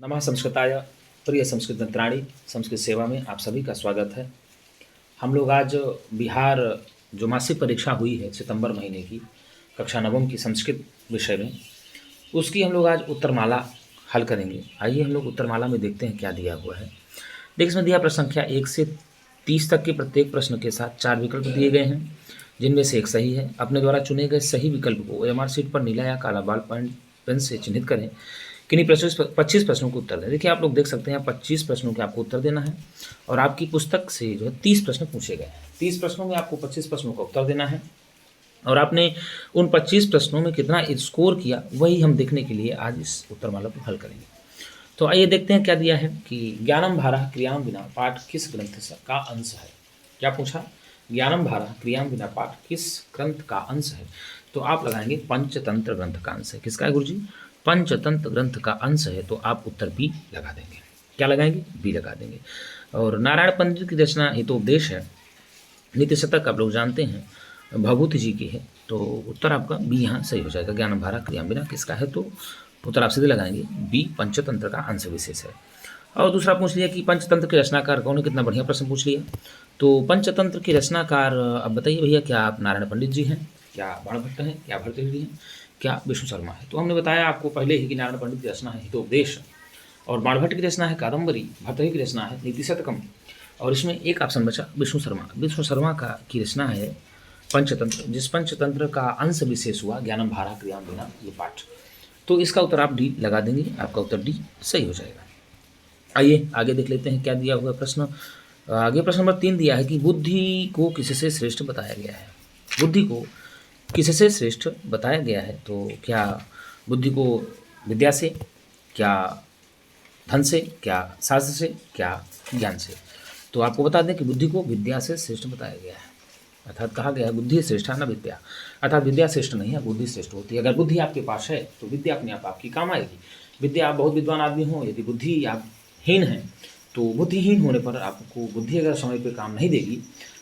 नमः संस्कृताय। प्रिय संस्कृत मित्राणि, संस्कृत सेवा में आप सभी का स्वागत है। हम लोग आज बिहार जो मासिक परीक्षा हुई है सितंबर महीने की कक्षा नवम की संस्कृत विषय में, उसकी हम लोग आज उत्तरमाला हल करेंगे। आइए हम लोग उत्तरमाला में देखते हैं क्या दिया हुआ है। देखिए, इसमें दिया प्रश्न संख्या 1 से 30 तक के प्रत्येक प्रश्न के साथ 4 विकल्प दिए गए हैं, जिनमें से एक सही है। अपने द्वारा चुने गए सही विकल्प को ओएमआर शीट पर नीला या काला बॉल पॉइंट पेन से चिन्हित करें। किन्हीं प्रश्नों 25 प्रश्नों को उत्तर दें। देखिए, आप लोग देख सकते हैं 25 प्रश्नों के आपको उत्तर देना है और आपकी पुस्तक से जो है 30 प्रश्न पूछे गए हैं। 30 प्रश्नों में आपको 25 प्रश्नों का उत्तर देना है और आपने उन 25 प्रश्नों में कितना स्कोर किया, वही हम देखने के लिए आज इस उत्तरमाला को हल करेंगे। तो आइए देखते हैं क्या दिया है कि ज्ञानम भारः क्रियाम विना पाठ किस ग्रंथ का अंश है। क्या पूछा? ज्ञानम भारः क्रियाम विना पाठ किस ग्रंथ का अंश है। तो आप लगाएंगे पंचतंत्र ग्रंथ का अंश है। किसका है गुरुजी? पंचतंत्र ग्रंथ का अंश है। तो आप उत्तर बी लगा देंगे। क्या लगाएंगे? बी लगा देंगे। और नारायण पंडित की रचना हितोपदेश है। नीति शतक आप लोग जानते हैं भभूति जी की है। तो उत्तर आपका बी यहाँ सही हो जाएगा। ज्ञानम भारः क्रियाम विना किसका है? तो उत्तर आप सीधे लगाएंगे बी, पंचतंत्र का अंश विशेष है। और दूसरा पूछ लिया कि पंचतंत्र के रचनाकार कौन है। कितना बढ़िया प्रश्न पूछ लिया। तो पंचतंत्र के रचनाकार अब बताइए भैया, क्या आप नारायण पंडित जी हैं, क्या बाणभट्ट हैं, क्या भर्तृहरि हैं, क्या विष्णु शर्मा है। तो हमने बताया आपको पहले ही कि नारायण पंडित की रचना है हितोपदेश और बाणभट्ट की रचना है कादम्बरी, भर्तृहरि की रचना है नीति शतकम और इसमें एक ऑप्शन बचा विष्णु शर्मा। विष्णु शर्मा का की रचना है पंचतंत्र, जिस पंचतंत्र का अंश विशेष हुआ ज्ञानम भारः क्रियाम विना ये पाठ। तो इसका उत्तर आप डी लगा देंगे। आपका उत्तर डी सही हो जाएगा। आइए आगे देख लेते हैं क्या दिया हुआ प्रश्न। आगे प्रश्न नंबर 3 दिया है कि बुद्धि को किससे श्रेष्ठ बताया गया है। बुद्धि को किससे श्रेष्ठ बताया गया है। तो क्या बुद्धि को विद्या से, क्या धन से, क्या शास्त्र से, क्या ज्ञान से। तो आपको बता दें कि बुद्धि को विद्या से श्रेष्ठ बताया गया है। अर्थात कहा गया है बुद्धि श्रेष्ठा न विद्या। अर्थात विद्या श्रेष्ठ नहीं है, बुद्धि श्रेष्ठ होती है। अगर बुद्धि आपके पास है तो विद्या अपने आप आपकी काम आएगी। विद्या आप बहुत विद्वान आदमी हो, यदि बुद्धि आप हीन है तो बुद्धिहीन होने पर आपको बुद्धि अगर समय पर काम नहीं देगी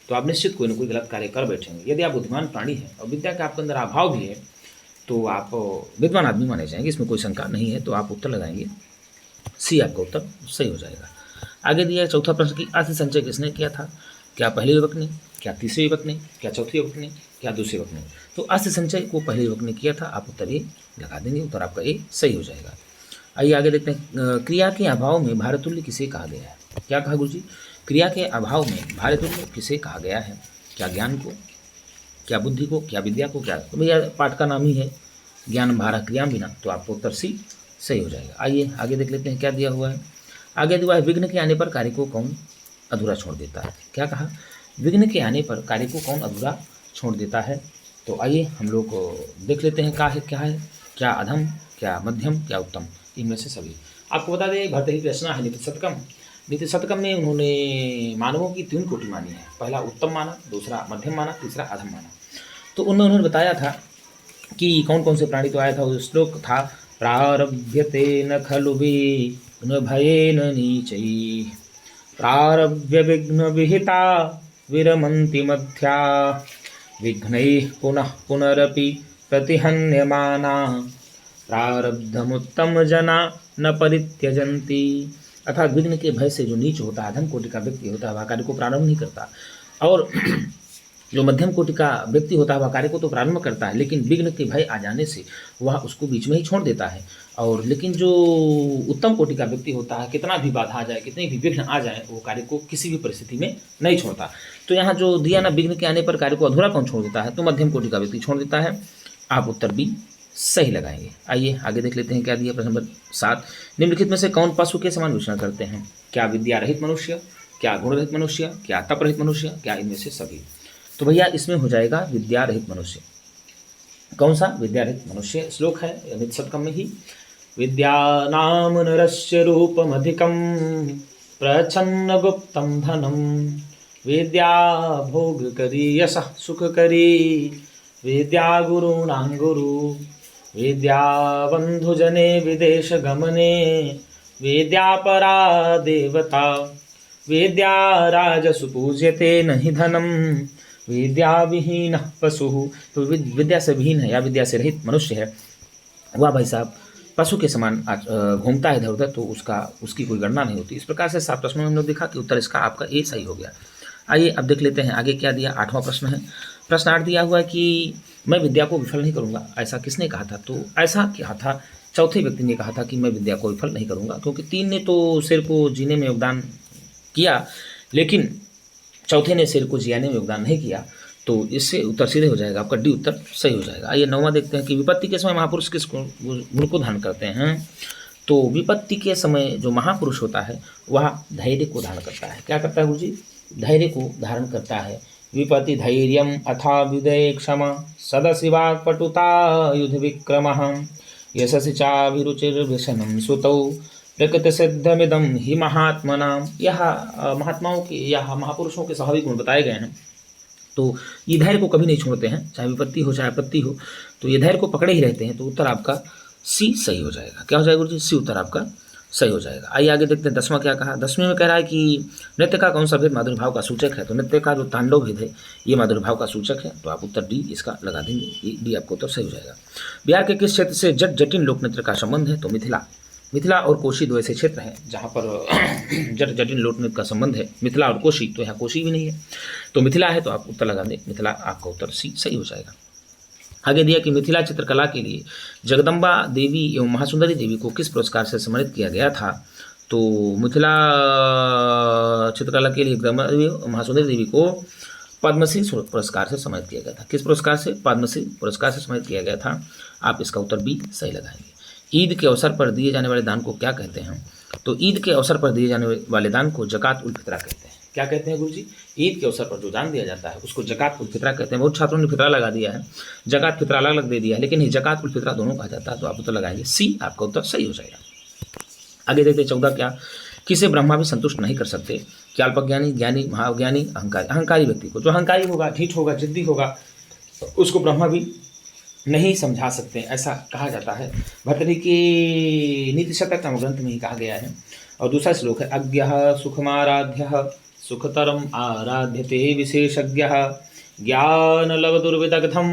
तो आप निश्चित कोई ना कोई गलत कार्य कर बैठेंगे। यदि आप बुद्धिमान प्राणी हैं और विद्या का आपके अंदर अभाव भी है तो आप विद्वान आदमी माने जाएंगे, इसमें कोई शंका नहीं है। तो आप उत्तर लगाएंगे सी, आपका उत्तर सही हो जाएगा। आगे दिया है चौथा प्रश्न की अस्थि संचय किसने किया था। क्या पहले युवक ने, क्या तीसरे युवक ने, क्या चौथे युवक ने, क्या दूसरे युवक ने। तो अस्थि संचय को पहले युवक ने किया था। आप उत्तर ए लगा देंगे। उत्तर आपका ए सही हो जाएगा। आइए आगे देखते हैं क्रिया के अभाव में भारतुल्य किसे कहा गया है। क्या कहा गुरुजी? क्रिया के अभाव में भारतुल्य किसे कहा गया है। क्या ज्ञान को, क्या बुद्धि को, क्या विद्या को, क्या। तो भैया पाठ का नाम ही है ज्ञान भारः क्रियाम विना। तो आपको उत्तर सी सही हो जाएगा। आइए आगे देख लेते हैं क्या दिया हुआ है। आगे दिया है विघ्न के आने पर कार्य को कौन अधूरा छोड़ देता है। क्या कहा? विघ्न के आने पर कार्य को कौन अधूरा छोड़ देता है। तो आइए हम लोग देख लेते हैं क्या है। क्या अधम, क्या मध्यम, क्या उत्तम। इनमें से सभी। आपको बता दें भर्तृहरि की रचना है नीति शतकम। नीति शतकम में उन्होंने मानवों की 3 कोटि मानी है। पहला उत्तम माना, दूसरा मध्यम माना, तीसरा अधम माना। तो उनमें उन्होंने बताया था कि कौन कौन से प्राणी तो आया था। वो श्लोक था प्रारभ्यते न खलु विघ्न भयेन नीचैः प्रारभ्य विघ्न विहिता विरमन्ति मध्या विघ्नैः पुनः पुनरपि प्रतिहन्यमाना प्रारब्धमुत्तम जना न परित्यजन्ति। अर्थात विघ्न के भय से जो नीच होता है, अधम कोटि का व्यक्ति होता है, वह कार्य को प्रारंभ नहीं करता। और जो मध्यम कोटि का व्यक्ति होता है वह कार्य को तो प्रारंभ करता है, लेकिन विघ्न के भय आ जाने से वह उसको बीच में ही छोड़ देता है। और लेकिन जो उत्तम कोटि का व्यक्ति होता है, कितना भी बाधा आ जाए, कितने भी विघ्न आ जाए, वो कार्य को किसी भी परिस्थिति में नहीं छोड़ता। तो यहाँ जो दिया ना, विघ्न के आने पर कार्य को अधूरा कौन छोड़ देता है। तो मध्यम कोटि का व्यक्ति छोड़ देता है। आप उत्तर बी सही लगाएंगे। आइए आगे देख लेते हैं क्या दिया। प्रश्न नंबर 7, निम्नलिखित में से कौन पशु के समान विचरण करते हैं। क्या विद्या रहित मनुष्य, क्या गुण रहित मनुष्य, क्या तप रहित मनुष्य, क्या इनमें से सभी। तो भैया इसमें हो जाएगा विद्या रहित मनुष्य। कौन सा? विद्या रहित मनुष्य। श्लोक है नीति शतकम में ही, विद्या नाम नरस्य रूपमधिकं प्रच्छन्न गुप्तं धनं विद्या भोग करी यशः सुख करी विद्या गुरुणां गुरु विद्या बंधुजने विदेश गमने विद्या परा देवता विद्या राजसु पूज्यते नहि धनम विद्या विहीन पशु। तो विद्या से विहीन है या विद्या से रहित मनुष्य है वह भाई साहब पशु के समान घूमता है इधर उधर, तो उसकी कोई गणना नहीं होती। इस प्रकार से 7 प्रश्नों में हम लोग देखा कि उत्तर इसका आपका ए सही हो गया। आइए अब देख लेते हैं आगे क्या दिया। 8वां प्रश्न है। प्रश्न 8 दिया हुआ है कि मैं विद्या को विफल नहीं करूँगा, ऐसा किसने कहा था? तो ऐसा क्या था, चौथे व्यक्ति ने कहा था कि मैं विद्या को विफल नहीं करूँगा, क्योंकि 3 ने तो शेर को जीने में योगदान किया, लेकिन चौथे ने शेर को जियाने में योगदान नहीं किया। तो इससे उत्तर सीधे हो जाएगा आपका डी उत्तर सही हो जाएगा। आइए 9वां देखते हैं कि विपत्ति के समय महापुरुष किस गुण को धारण करते हैं? तो विपत्ति के समय जो महापुरुष होता है वह धैर्य को धारण करता है। क्या करता है गुरु जी? धैर्य को धारण करता है। विपत्ति धैर्यम अथा विदय क्षमा सदशिवा पटुता युद्ध विक्रम यशसि चाभिरुचिर्व्यसनं सुतौ प्रकृति सिद्धमिदं ही महात्मनाम। यह महात्माओं के या महापुरुषों के स्वाभाविक गुण बताए गए हैं। तो ये धैर्य को कभी नहीं छोड़ते हैं, चाहे विपत्ति हो चाहे आपत्ति हो, तो ये धैर्य को पकड़े ही रहते हैं। तो उत्तर आपका सी सही हो जाएगा। क्या हो जाएगा गुरु जी? सी उत्तर आपका सही हो जाएगा। आइए आगे देखते हैं 10वां क्या कहा। 10वें में कह रहा है कि नृत्य का कौन सा भेद माधुर्य भाव का सूचक है? तो नृत्य का जो तांडव भेद है ये माधुर्य भाव का सूचक है। तो आप उत्तर डी इसका लगा देंगे, ये डी आपका उत्तर सही हो जाएगा। बिहार के किस क्षेत्र से जटिन लोक नृत्य का संबंध है? तो मिथिला और कोशी दो ऐसे क्षेत्र हैं जहाँ पर जटिन लोक नृत्य का संबंध है। मिथिला और कोशी, तो यहाँ कोशी भी नहीं है, तो मिथिला है, तो आप उत्तर लगा दें, मिथिला आपका उत्तर सी सही हो जाएगा। आगे दिया कि मिथिला चित्रकला के लिए जगदम्बा देवी एवं महासुंदरी देवी को किस पुरस्कार से सम्मानित किया गया था? तो मिथिला चित्रकला के लिए जगदम्बा देवी महासुंदरी देवी को पद्मश्री पुरस्कार से सम्मानित किया गया था। किस पुरस्कार से? पद्मश्री पुरस्कार से सम्मानित किया गया था। आप इसका उत्तर बी सही लगाएंगे। ईद के अवसर पर दिए जाने वाले दान को क्या कहते हैं? तो ईद के अवसर पर दिए जाने वाले दान को ज़कात उल फित्रा कहते हैं। क्या कहते हैं गुरु जी? ईद के अवसर पर जो दान दिया जाता है उसको ज़कात उल फित्रा कहते हैं। बहुत छात्रों ने फित्रा लगा दिया है, ज़कात फित्रा अलग अलग दे दिया है, लेकिन ये ज़कात उल फित्रा दोनों कहा जाता है। तो आप उत्तर लगाएंगे सी, आपका उत्तर सही हो जाएगा। आगे देखते 14 क्या, किसे ब्रह्मा भी संतुष्ट नहीं कर सकते? क्या अल्पज्ञानी, ज्ञानी, महाज्ञानी, अहंकारी? अहंकारी व्यक्ति को, जो अहंकारी होगा, ढीठ होगा, जिद्दी होगा, उसको ब्रह्मा भी नहीं समझा सकते, ऐसा कहा जाता है। भर्तृहरि के नीति शतक नामक ग्रंथ में ही कहा गया है। और दूसरा श्लोक है, अज्ञः सुखमाराध्यः सुखतरम आराध्यते विशेषज्ञः ज्ञानलवदुर्विदग्धं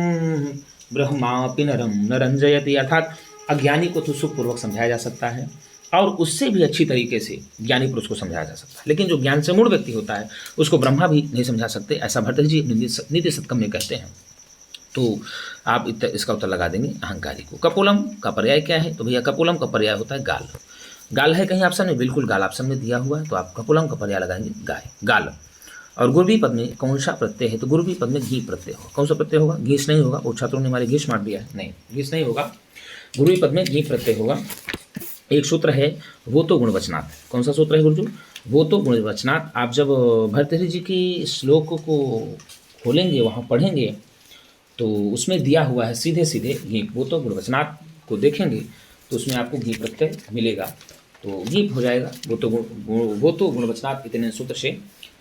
ब्रह्मापि नरं न रंजयति। अर्थात अज्ञानी को तो सुखपूर्वक समझाया जा सकता है और उससे भी अच्छी तरीके से ज्ञानी पुरुष को समझाया जा सकता है, लेकिन जो ज्ञान से मूढ़ व्यक्ति होता है उसको ब्रह्मा भी नहीं समझा सकते, ऐसा भर्तृहरि जी नीति शतकम में कहते हैं। तो आप इसका उत्तर लगा देंगे अहंकारी को। कपोलम का पर्याय क्या है? तो भैया कपोलम का पर्याय होता है गाल। गाल है कहीं ऑप्शन में? बिल्कुल गाल ऑप्शन में दिया हुआ है, तो आप कपोलम का पर्याय लगाएंगे गाल। और गुरुवी पद में कौन सा प्रत्यय है? तो गुरुवी पद में घी प्रत्यय होगा। कौन सा प्रत्यय होगा? घीस नहीं होगा। वो छात्रों ने हमारे घीस मार दिया है, नहीं घीस नहीं होगा, गुरुवी पद में घी प्रत्यय होगा। एक सूत्र है वो तो गुणवचनात्। कौन सा सूत्र है गुरुजी? वो तो गुणवचनात्। आप जब भर्तृहरि जी की श्लोक को खोलेंगे, वहाँ पढ़ेंगे, तो उसमें दिया हुआ है सीधे सीधे घी, वो तो गुणवचनात् को देखेंगे तो उसमें आपको घी प्रत्यय मिलेगा, तो गीप हो जाएगा। वो तो गुणवचनात् इतने सूत्र से,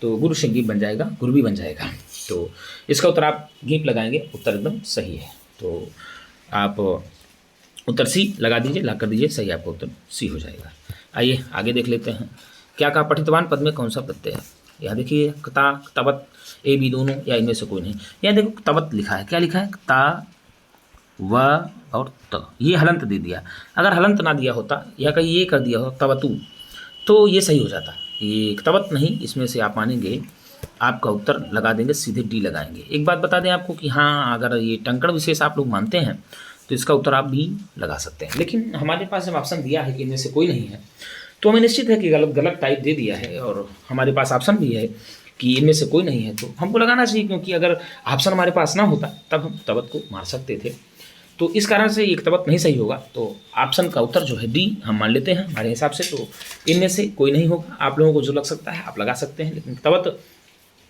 तो गुरु से गीप बन जाएगा, गुरु भी बन जाएगा। तो इसका उत्तर आप गीप लगाएंगे, उत्तर एकदम सही है। तो आप उत्तर सी लगा दीजिए, ला कर दीजिए, सही आपका उत्तर सी हो जाएगा। आइए आगे देख लेते हैं क्या कहा, पठितवान पद में कौन सा प्रत्यय है? यहाँ देखिए ता, तवत, ए बी दोनों या इनमें से कोई नहीं। यहाँ देखो तवत लिखा है, क्या लिखा है? ता, व और त, ये हलंत दे दिया। अगर हलंत ना दिया होता या कहीं ये कर दिया हो तवतु, तो ये सही हो जाता। ये तवत नहीं, इसमें से आप मानेंगे, आपका उत्तर लगा देंगे सीधे डी लगाएंगे। एक बात बता दें आपको कि हाँ, अगर ये टंकण विशेष आप लोग मानते हैं तो इसका उत्तर आप भी लगा सकते हैं, लेकिन हमारे पास जब ऑप्शन दिया है कि इनमें से कोई नहीं है, तो हमें निश्चित है कि गलत टाइप दे दिया है, और हमारे पास ऑप्शन भी है कि इनमें से कोई नहीं है, तो हमको लगाना चाहिए, क्योंकि अगर ऑप्शन हमारे पास ना होता तब हम तवत को मार सकते थे। तो इस कारण से एक तवत नहीं सही होगा, तो ऑप्शन का उत्तर जो है डी हम मान लेते हैं हमारे हिसाब से। तो इनमें से कोई नहीं होगा, आप लोगों को जो लग सकता है आप लगा सकते हैं, लेकिन तवत,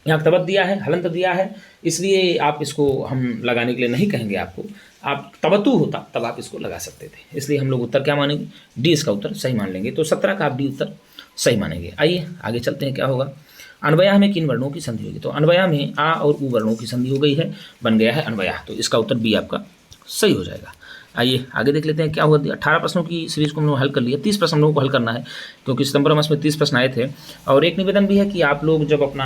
यहाँ तवत दिया है, हलंत दिया है, इसलिए आप इसको हम लगाने के लिए नहीं कहेंगे आपको। आप तवतु होता तब आप इसको लगा सकते थे, इसलिए हम लोग उत्तर क्या मानेंगे? डी इसका उत्तर सही मान लेंगे। तो 17 का आप डी उत्तर सही मानेंगे। आइए आगे चलते हैं, क्या होगा। अन्वयाह में किन वर्णों की संधि होगी? तो अन्वयाह में आ और उ वर्णों की संधि हो गई है, बन गया है अन्वयाह, तो इसका उत्तर बी आपका सही हो जाएगा। आइए आगे देख लेते हैं क्या हुआ। 18 प्रश्नों की सीरीज को हम लोग हल कर लिया, 30 प्रश्न हम लोगों को हल करना है, क्योंकि सितंबर मास में 30 प्रश्न आए थे। और एक निवेदन भी है कि आप लोग जब अपना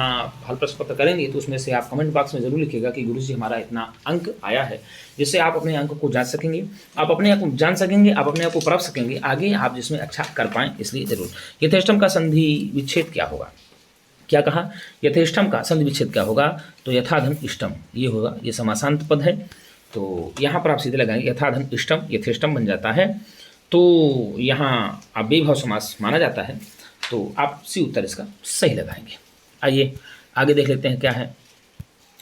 हल प्रश्न पत्र करेंगे तो उसमें से आप कमेंट बॉक्स में जरूर लिखिएगा कि गुरुजी हमारा इतना अंक आया है, जिससे आप अपने अंक को जान सकेंगे, आप अपने आप को जान सकेंगे, आप अपने आप को परख सकेंगे, आगे आप जिसमें अच्छा कर पाएँ, इसलिए जरूर। यथेष्टम का संधि विच्छेद क्या होगा, क्या कहा, यथेष्टम का संधि विच्छेद क्या होगा, तो यथाधन इष्टम ये होगा, ये समासांत पद है, तो यहाँ पर आप सीधे लगाएंगे यथाधन इष्टम, यथेष्टम बन जाता है, तो यहाँ आप बेभाव समास माना जाता है, तो आप सी उत्तर इसका सही लगाएंगे। आइए आगे देख लेते हैं क्या है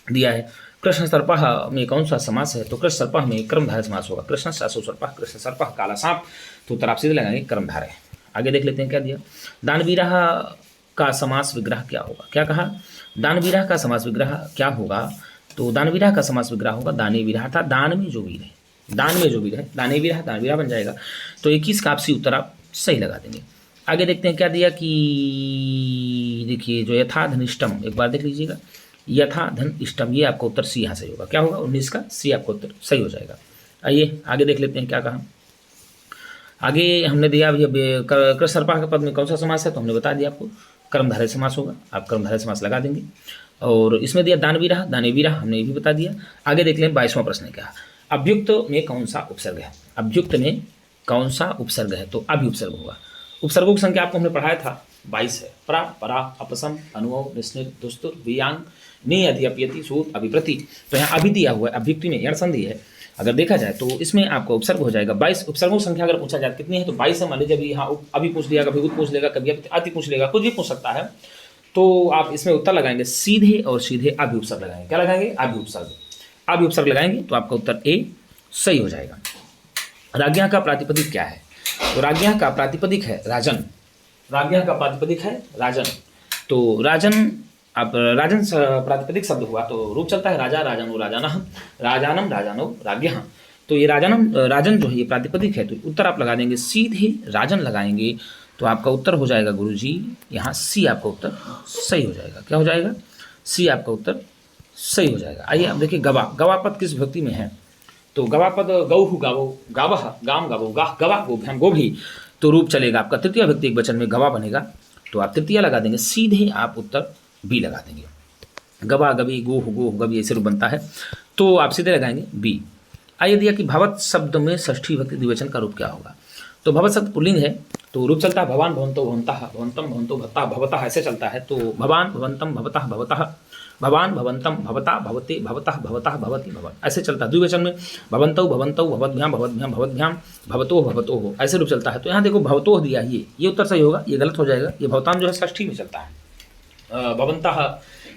दिया है। कृष्ण सर्पः में कौन सा समास है, तो कृष्ण सर्पः में कर्मधारय समास होगा। कृष्ण सासु सर्पः, कृष्ण सर्पः काला सांप, तो उत्तर आप सीधे लगाएंगे कर्मधारय। आगे देख लेते हैं क्या दिया। दानवीरः का समास विग्रह क्या होगा, क्या कहा, दानवीरः का समास विग्रह क्या होगा, तो दानवीरः का समास विग्रह होगा दाने वीरः, था दान में जो वीर है, दान में जो वीर है, दाने वीरः दानवीरः बन जाएगा, तो 21 का आपसी उत्तर आप सही लगा देंगे। आगे देखते हैं क्या दिया कि देखिए जो यथा धनिष्टम, एक बार देख लीजिएगा, यथा धन इष्टम, ये आपका उत्तर सी यहाँ सही होगा, क्या होगा 19 का सी आपका उत्तर सही हो जाएगा। आइए आगे देख लेते हैं क्या कहा। आगे हमने दिया भैया कृष्ण सर्पः के पद में कौन सा समास है, तो हमने बता दिया आपको कर्मधारय समास होगा, आप कर्मधारय समास लगा देंगे। और इसमें दिया दानवीरः, दानवीरः हमने ये भी बता दिया। आगे देख लें 22वां प्रश्न क्या है, अभ्युक्त में कौन सा उपसर्ग है, अभ्युक्त में कौन सा उपसर्ग है, तो अभि उपसर्ग होगा। उपसर्गों की संख्या आपको हमने पढ़ाया था 22 है, परा परा अपसम अनुव निस्निर दुस्तुर वियांग नि अधि अपयति सूत अभिप्रति, तो यहाँ अभी दिया हुआ है, अभ्युक्ति में यण संधि है, अगर देखा जाए तो इसमें आपका उपसर्ग हो जाएगा 22। उपसर्गों की संख्या अगर पूछा जाए कितनी है, तो 22 है। मान लीजिए अभी यहाँ अभी पूछ लिया, कभी उत पूछ लेगा, कभी अति पूछ लेगा, कुछ भी पूछ सकता है, तो आप इसमें उत्तर लगाएंगे सीधे और सीधे अभि उपसर्ग लगाएंगे, क्या लगाएंगे अभि उपसर्ग, अभि उपसर्ग लगाएंगे, तो आपका उत्तर ए सही हो जाएगा। राज्ञा का प्रातिपदिक क्या है, तो राज्ञा का प्रातिपदिक है राजन, राज्ञा का प्रातिपदिक है राजन, तो राजन आप राजन प्रातिपदिक शब्द हुआ तो रूप चलता है राजा राजानो राजानः, राजानम राजानो राज्ञः, तो ये राजानम राजन जो है ये प्रातिपदिक है, तो उत्तर आप लगा देंगे सीधे राजन लगाएंगे, तो आपका उत्तर हो जाएगा गुरुजी यहाँ सी आपका उत्तर सही हो जाएगा, क्या हो जाएगा सी आपका उत्तर सही हो जाएगा। आइए अब देखिए गवा, गवापद किस विभक्ति में है, तो गवापद गौहु गावो गावः गाम गावो गाह गवा गोभ्याम गोभी, तो रूप चलेगा आपका तृतीय व्यक्ति एक वचन में गवा बनेगा, तो आप तृतीय लगा देंगे, सीधे आप उत्तर बी लगा देंगे। गवा गवी गोह गोह गवी ऐसे रूप बनता है, तो आप सीधे लगाएंगे बी। आइए दिया कि भवत शब्द में षष्ठी विभक्ति द्विवचन का रूप क्या होगा, तो भवत शब्द पुल्लिंग है, तो रूप चलता है भवान भवंतो भवंतः, भवंतम भवंतो भवता भवतः, ऐसे चलता है, तो भवान भवंतम भवतः भवतः, भवान भवंतम भवता भवते भवतः भवतः भवति भवन, ऐसे चलता है। द्विवचन में भवंतौ भवंतौ भवद्भ्याम भवद्भ्याम भवद्भ्याम भवतो भवतो ऐसे रूप चलता है, तो यहाँ देखो भवतो दिया, ये उत्तर सही होगा, ये गलत हो जाएगा, ये भवताम जो है षष्ठी में चलता है, भवन्तः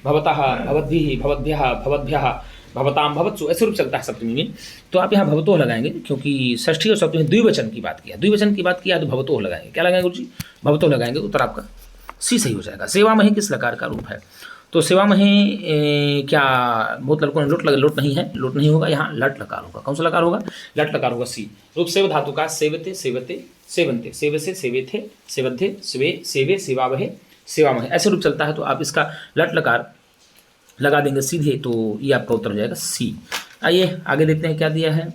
भवतः भवद्भिः भवद्भ्यः भवद्भ्यः भवताम भवत्सु ऐसे रूप चलता है सप्तमी में, तो आप यहाँ भवतोह लगाएंगे, क्योंकि षष्ठी और सप्तमी द्विवचन की बात किया, द्विवचन की बात किया तो भवतोह लगाएंगे, क्या लगाएंगे गुरुजी भवतोह लगाएंगे, उत्तर आपका सी सही हो जाएगा। सेवा महे किस लकार का रूप है, तो सेवा महे क्या बहुत लड़कों ने लुट नहीं है, लुट नहीं होगा, यहाँ लट लकार होगा, कौन सा लकार होगा लट लकार होगा सी। रूप सेव धातु का सेवते सेवते सेवंते सेव से सेवेथे सेवध्ये स्वे सेवे सेवावहे सेवामहे ऐसे रूप चलता है, तो आप इसका लट लकार लगा देंगे सीधे, तो ये आपका उत्तर हो जाएगा सी। आइए आगे देखते हैं क्या दिया है।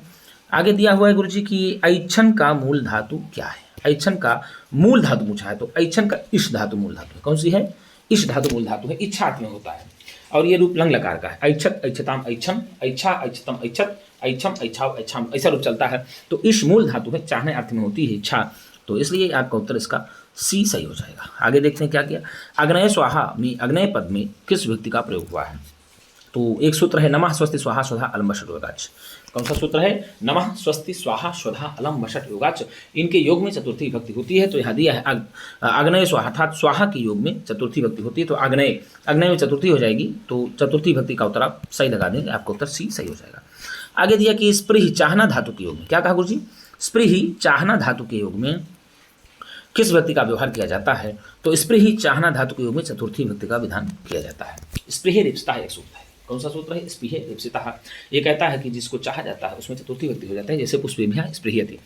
आगे दिया हुआ है गुरुजी की ऐच्छन का मूल धातु क्या है, ऐच्छन का मूल धातु पूछा है, तो ऐच्छन का इश धातु मूल धातु है, कौन सी है इश धातु मूल धातु है, इच्छा अर्थ में होता है, और ये रूप लंग लकार का है, ऐच्छत ऐच्छताम ऐच्छन ऐच्छा ऐच्छतम ऐच्छत ऐच्छम ऐच्छाव ऐच्छाम ऐसा रूप चलता है, तो इश मूल धातु है, चाहने अर्थ में होती है इच्छा, तो इसलिए आपका उत्तर इसका सी सही हो जाएगा। आगे देखते हैं क्या किया। अग्नय स्वाहा में अग्नय पद में किस व्यक्ति का प्रयोग हुआ है, तो एक सूत्र है नमः स्वस्ति स्वाहा स्वधा अलम वषट योगाच, कौन सा सूत्र है नमः स्वस्ति स्वाहा स्वधा अलम वषट योगाच, इनके योग में चतुर्थी विभक्ति होती है, तो यहाँ दिया है अग्नय स्वाहा, अर्थात स्वाहा के योग में चतुर्थी विभक्ति होती है, तो अग्नय अग्नय में चतुर्थी हो जाएगी, तो चतुर्थी विभक्ति का उत्तर आप सही लगा देंगे, आपका उत्तर सी सही हो जाएगा। आगे दिया कि स्पृह चाहना धातु के योग में, क्या कहा गुरुजी स्पृह चाहना धातु के योग में किस व्यक्ति का व्यवहार किया जाता है, तो स्पृह चाहना धातु के योग में चतुर्थी व्यक्ति का विधान किया जाता है। स्पृह रिप्सिता एक सूत्र है, कौन सा सूत्र है स्पृह रिप्सिता, ये कहता है कि जिसको चाहा जाता है उसमें चतुर्थी व्यक्ति हो जाता है, जैसे पुष्पेभ्यः स्पृह्यते,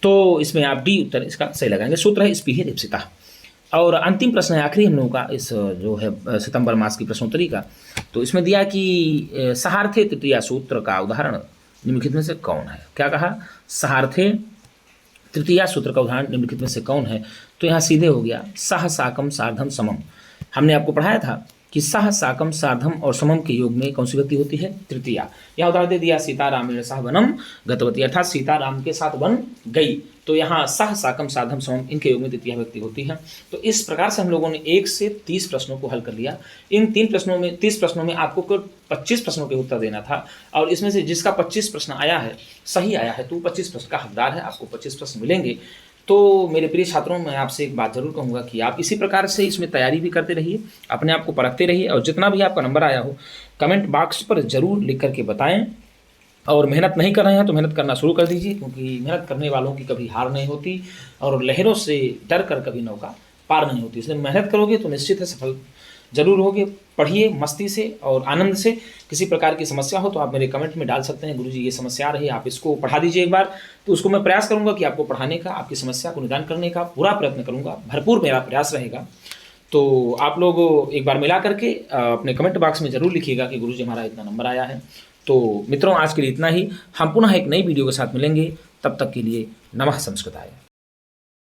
तो इसमें आप डी उत्तर इसका सही लगाएंगे, सूत्र है स्पृह रिप्सिता। और अंतिम प्रश्न है आखिरी हम लोगों का इस जो है सितंबर मास की प्रश्नोत्तरी का, तो इसमें दिया कि सहार्थे तृतीया सूत्र का उदाहरण निम्नलिखित में से कौन है? क्या कहा? सार्थे तृतीया सूत्र का उदाहरण निम्नलिखित में से कौन है? तो यहाँ सीधे हो गया सह साकम सार्धम समम। हमने आपको पढ़ाया था कि सह साकम सार्धम और समम के योग में कौन सी व्यक्ति होती है? तृतीया। यह उदाहरण दे दिया सीतारामेण सह वनम गतवती, अर्थात सीताराम के साथ वन गई। तो यहाँ सह साकम सार्धम समम इनके योग में तृतीया व्यक्ति होती है। तो इस प्रकार से हम लोगों ने 1 से 30 प्रश्नों को हल कर लिया। इन 30 प्रश्नों में आपको कुल 25 प्रश्नों के उत्तर देना था, और इसमें से जिसका 25 प्रश्न आया है, सही आया है, तो 25 प्रश्न का हकदार है, आपको 25 प्रश्न मिलेंगे। तो मेरे प्रिय छात्रों, मैं आपसे एक बात जरूर कहूँगा कि आप इसी प्रकार से इसमें तैयारी भी करते रहिए, अपने आप को परखते रहिए, और जितना भी आपका नंबर आया हो कमेंट बॉक्स पर ज़रूर लिख करके बताएं। और मेहनत नहीं कर रहे हैं तो मेहनत करना शुरू कर दीजिए, क्योंकि मेहनत करने वालों की कभी हार नहीं होती, और लहरों से डर कर कभी नौका पार नहीं होती। इसलिए मेहनत करोगे तो निश्चित है सफल जरूर होगे। पढ़िए मस्ती से और आनंद से। किसी प्रकार की समस्या हो तो आप मेरे कमेंट में डाल सकते हैं, गुरुजी ये समस्या आ रही है, आप इसको पढ़ा दीजिए एक बार। तो उसको मैं प्रयास करूंगा कि आपको पढ़ाने का, आपकी समस्या को निदान करने का पूरा प्रयत्न करूंगा, भरपूर मेरा प्रयास रहेगा। तो आप लोग एक बार मिला करके अपने कमेंट बॉक्स में ज़रूर लिखिएगा कि गुरुजी हमारा इतना नंबर आया है। तो मित्रों, आज के लिए इतना ही। हम पुनः एक नई वीडियो के साथ मिलेंगे, तब तक के लिए नमः संस्कृताय।